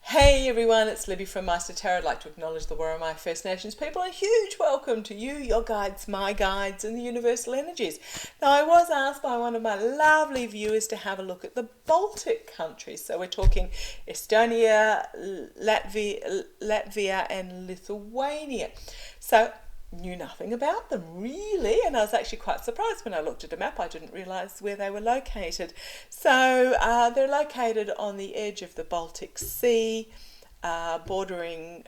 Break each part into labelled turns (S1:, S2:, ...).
S1: Hey everyone, it's Libby from Master Tarot. I'd like to acknowledge the Worimi First Nations people. A huge welcome to you, your guides, my guides, and the universal energies. Now, I was asked by one of my lovely viewers to have a look at the Baltic countries. So we're talking Estonia, Latvia, and Lithuania. So knew nothing about them really, and I was actually quite surprised when I looked at a map. I didn't realise where they were located. So they're located on the edge of the Baltic Sea, bordering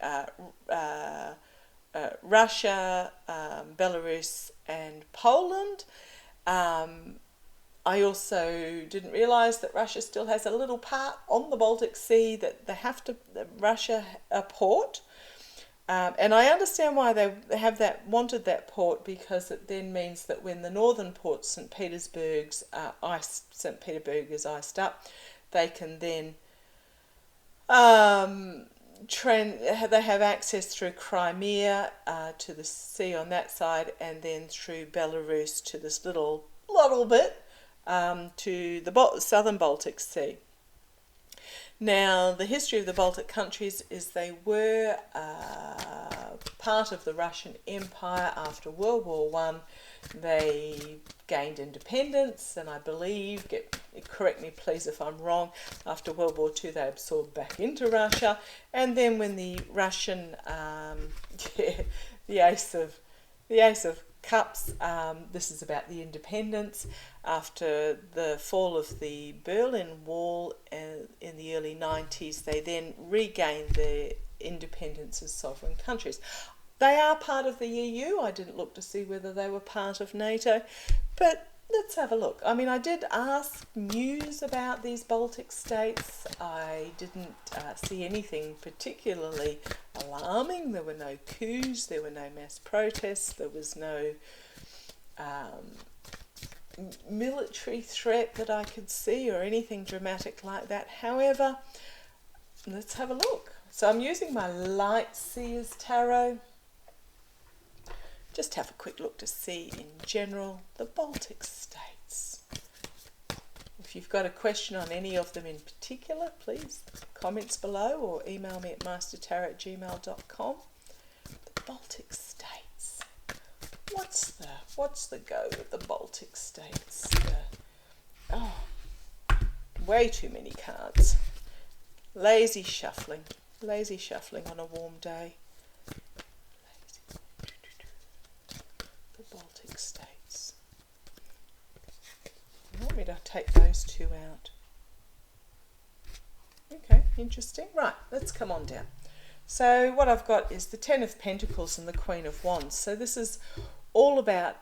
S1: Russia, Belarus and Poland. I also didn't realise that Russia still has a little part on the Baltic Sea that they have to, Russia a port. And I understand why they have wanted that port, because it then means that when the northern port, St. Petersburg is iced up, they can then they have access through Crimea to the sea on that side, and then through Belarus to this little bit to the southern Baltic Sea. Now, the history of the Baltic countries is they were part of the Russian Empire after World War One. They gained independence, and I believe, correct me please if I'm wrong, after World War Two they absorbed back into Russia. And then when the Russian, the Ace of Cups, this is about the independence. After the fall of the Berlin Wall in the early 90s, they then regained their independence as sovereign countries. They are part of the EU. I didn't look to see whether they were part of NATO, but let's have a look. I mean, I did ask news about these Baltic states. I didn't see anything particularly alarming. There were no coups, there were no mass protests, there was no military threat that I could see or anything dramatic like that. However, let's have a look. So I'm using my Light Seers Tarot. Just have a quick look to see in general the Baltic states. If you've got a question on any of them in particular, please comments below or email me at mastertarot@gmail.com. The Baltic states. What's the go with the Baltic states? Way too many cards. Lazy shuffling on a warm day. The Baltic states. You want me to take those two out? Okay, interesting. Right, let's come on down. So what I've got is the Ten of Pentacles and the Queen of Wands. So this is all about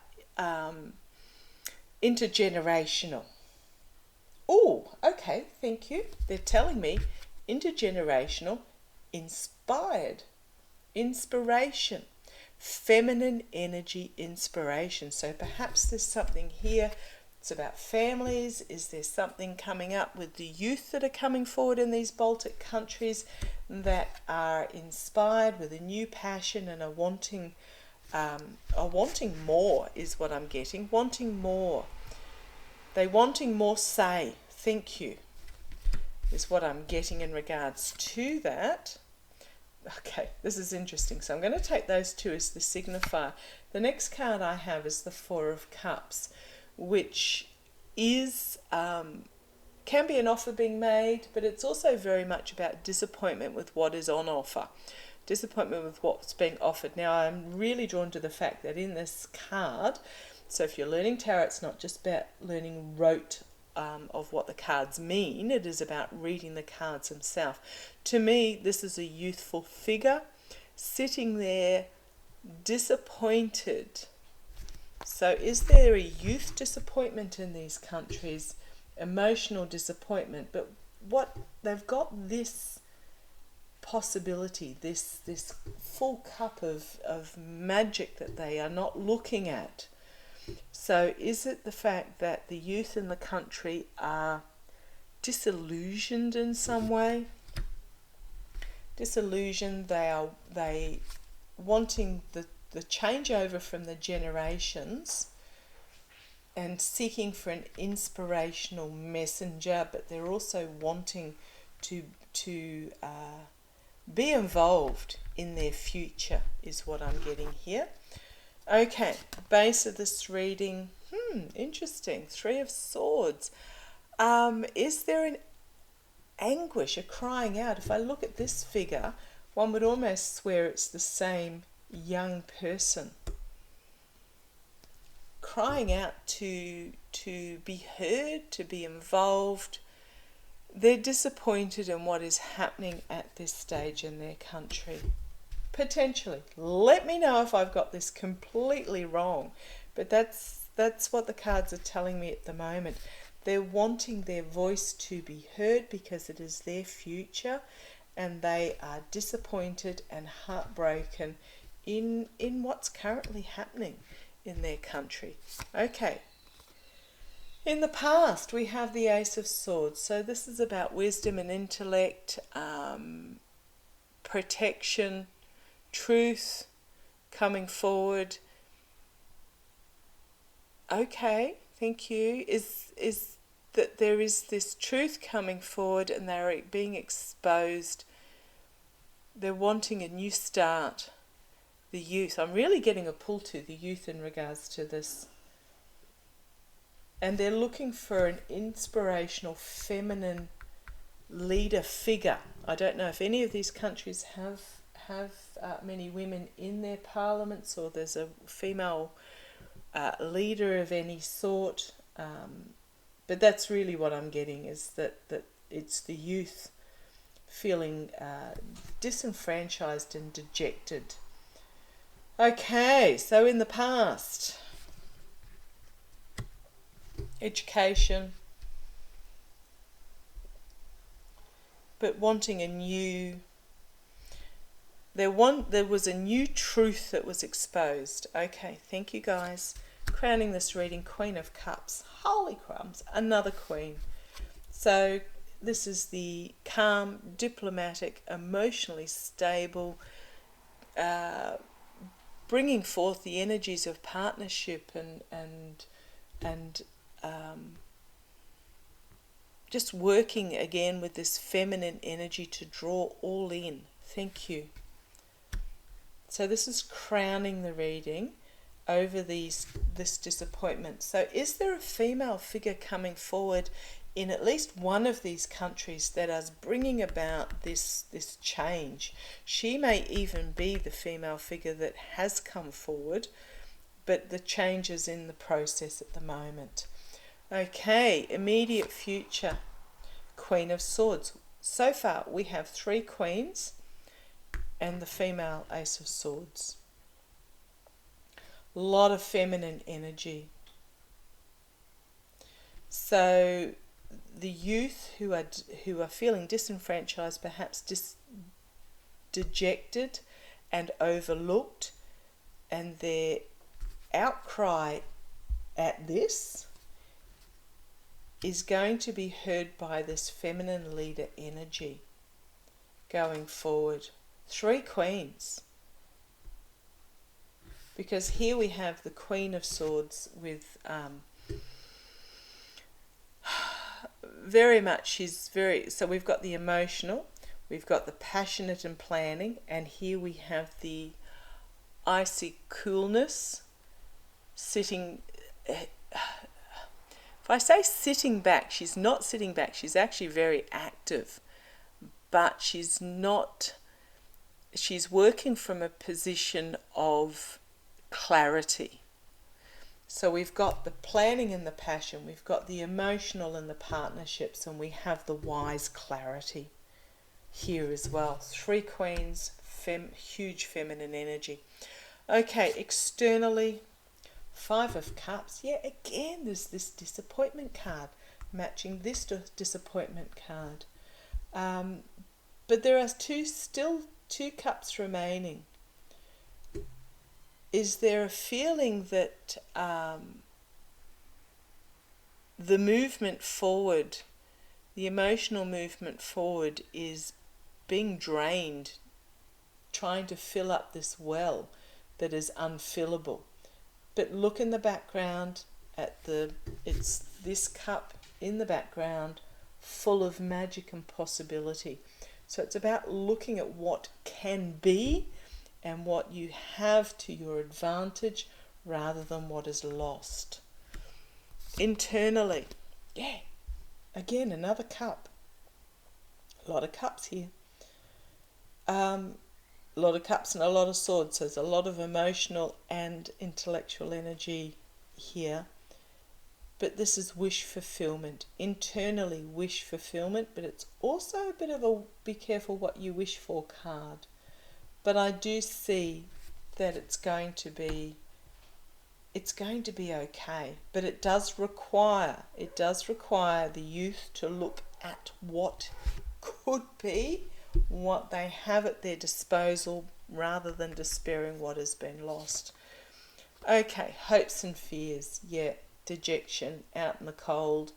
S1: intergenerational. Oh, okay, thank you. They're telling me intergenerational, inspired, inspiration, feminine energy inspiration. So perhaps there's something here. It's about families. Is there something coming up with the youth that are coming forward in these Baltic countries that are inspired with a new passion and are wanting more is what I'm getting. Wanting more. They're wanting more say. Thank you. Is what I'm getting in regards to that. Okay, this is interesting. So I'm going to take those two as the signifier. The next card I have is the Four of Cups, which is can be an offer being made, but it's also very much about disappointment with what is on offer. Disappointment with what's being offered. Now, I'm really drawn to the fact that in this card, so if you're learning tarot, it's not just about learning rote of what the cards mean. It is about reading the cards themselves. To me, this is a youthful figure sitting there disappointed. So is there a youth disappointment in these countries? Emotional disappointment. But what they've got, this possibility, this full cup of magic that they are not looking at. So is it the fact that the youth in the country are disillusioned in some way? Disillusioned, they wanting the changeover from the generations and seeking for an inspirational messenger, but they're also wanting to be involved in their future is what I'm getting here. Okay, base of this reading, interesting, Three of Swords. Is there an anguish, a crying out? If I look at this figure, one would almost swear it's the same young person crying out to be heard, to be involved. They're disappointed in what is happening at this stage in their country. Potentially. Let me know if I've got this completely wrong, but that's what the cards are telling me at the moment. They're wanting their voice to be heard because it is their future, and they are disappointed and heartbroken in what's currently happening in their country. Okay. In the past, we have the Ace of Swords. So this is about wisdom and intellect, protection, truth, coming forward. Okay, thank you. Is that there is this truth coming forward and they're being exposed. They're wanting a new start. The youth. I'm really getting a pull to the youth in regards to this. And they're looking for an inspirational feminine leader figure. I don't know if any of these countries have many women in their parliaments, or there's a female leader of any sort. But that's really what I'm getting, is that it's the youth feeling disenfranchised and dejected. Okay, so in the past, education, but wanting a new, there was a new truth that was exposed. Okay, thank you guys. Crowning this reading, Queen of Cups. Holy crumbs, another queen. So this is the calm, diplomatic, emotionally stable, bringing forth the energies of partnership and just working again with this feminine energy to draw all in. Thank you. So this is crowning the reading over this disappointment. So is there a female figure coming forward in at least one of these countries that is bringing about this change? She may even be the female figure that has come forward, but the change is in the process at the moment. Okay, immediate future, Queen of Swords. So far we have 3 queens and the female Ace of Swords. A lot of feminine energy. So the youth who are feeling disenfranchised, perhaps dejected and overlooked, and their outcry at this is going to be heard by this feminine leader energy going forward. 3 queens. Because here we have the Queen of Swords with very much, so we've got the emotional, we've got the passionate and planning, and here we have the icy coolness, sitting. If I say sitting back, she's not sitting back, she's actually very active, but she's working from a position of clarity. So we've got the planning and the passion, we've got the emotional and the partnerships, and we have the wise clarity here as well. 3 queens, huge feminine energy. Okay, externally, 5 of Cups. Yeah, again, there's this disappointment card matching this disappointment card. But there are still two cups remaining. Is there a feeling that the movement forward, the emotional movement forward, is being drained, trying to fill up this well that is unfillable? But look in the background at it's this cup in the background full of magic and possibility. So it's about looking at what can be and what you have to your advantage rather than what is lost. Internally, yeah, again, another cup. A lot of cups here. A lot of cups and a lot of swords. So there's a lot of emotional and intellectual energy here. But this is wish fulfillment. Internally wish fulfillment, but it's also a bit of a be careful what you wish for card. But I do see that it's going to be okay. But it does require the youth to look at what could be, what they have at their disposal, rather than despairing what has been lost. Okay, hopes and fears, yeah, dejection, out in the cold.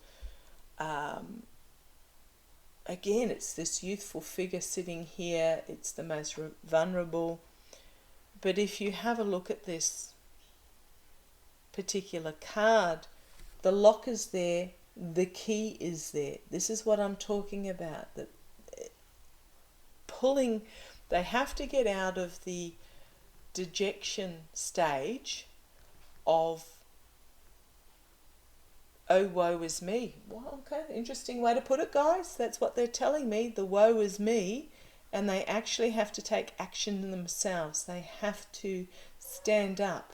S1: Again, it's this youthful figure sitting here. It's the most vulnerable. But if you have a look at this particular card, the lock is there, the key is there. This is what I'm talking about, that pulling, they have to get out of the dejection stage of, oh, woe is me. Well, okay, interesting way to put it, guys. That's what they're telling me, the woe is me, and they actually have to take action themselves. They have to stand up,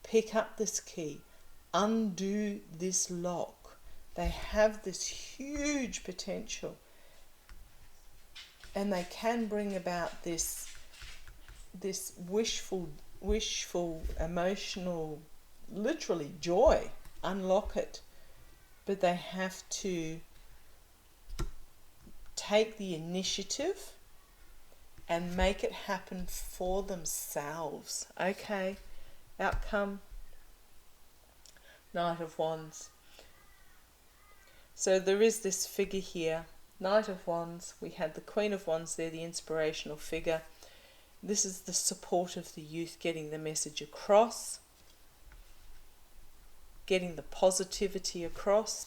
S1: pick up this key, undo this lock. They have this huge potential, and they can bring about this wishful, emotional, literally joy, unlock it. But they have to take the initiative and make it happen for themselves. Okay, outcome, Knight of Wands. So there is this figure here, Knight of Wands. We had the Queen of Wands there, the inspirational figure. This is the support of the youth, getting the message across, getting the positivity across.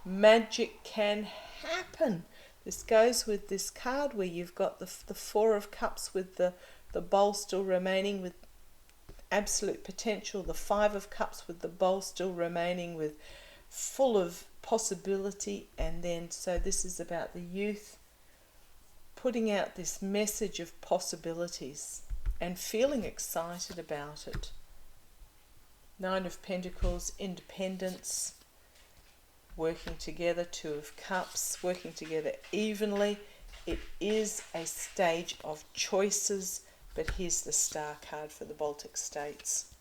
S1: Magic can happen. This goes with this card where you've got the Four of Cups with the bowl still remaining with absolute potential, the Five of Cups with the bowl still remaining with full of possibility, and then so this is about the youth putting out this message of possibilities and feeling excited about it. Nine of Pentacles, independence, working together. Two of Cups, working together evenly. It is a stage of choices, but here's the Star card for the Baltic states.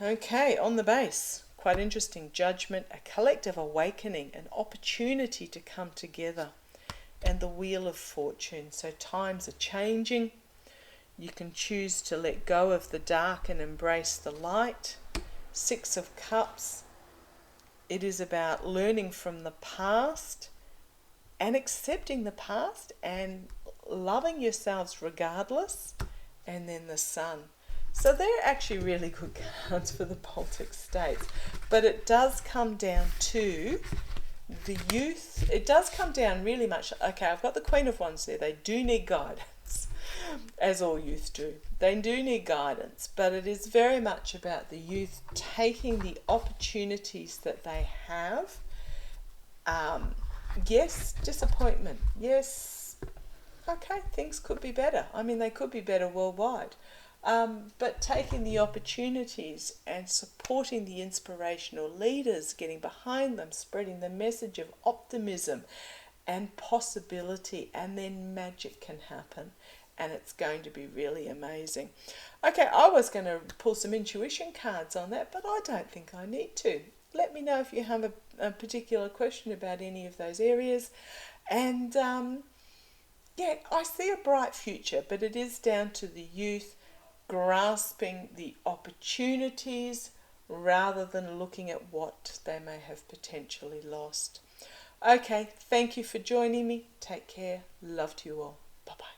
S1: Okay, on the base, quite interesting. Judgment, a collective awakening, an opportunity to come together, and the Wheel of Fortune. So times are changing. You can choose to let go of the dark and embrace the light. Six of Cups. It is about learning from the past and accepting the past and loving yourselves regardless. And then the Sun. So they're actually really good cards for the Baltic states. But it does come down to the youth. It does come down really much. Okay, I've got the Queen of Wands there. They do need guidance, as all youth do. They do need guidance, but it is very much about the youth taking the opportunities that they have. Yes, disappointment. Yes, okay, things could be better. I mean, they could be better worldwide. But taking the opportunities and supporting the inspirational leaders, getting behind them, spreading the message of optimism and possibility, and then magic can happen. And it's going to be really amazing. Okay, I was going to pull some intuition cards on that, but I don't think I need to. Let me know if you have a particular question about any of those areas. And yeah, I see a bright future, but it is down to the youth grasping the opportunities rather than looking at what they may have potentially lost. Okay, thank you for joining me. Take care. Love to you all. Bye-bye.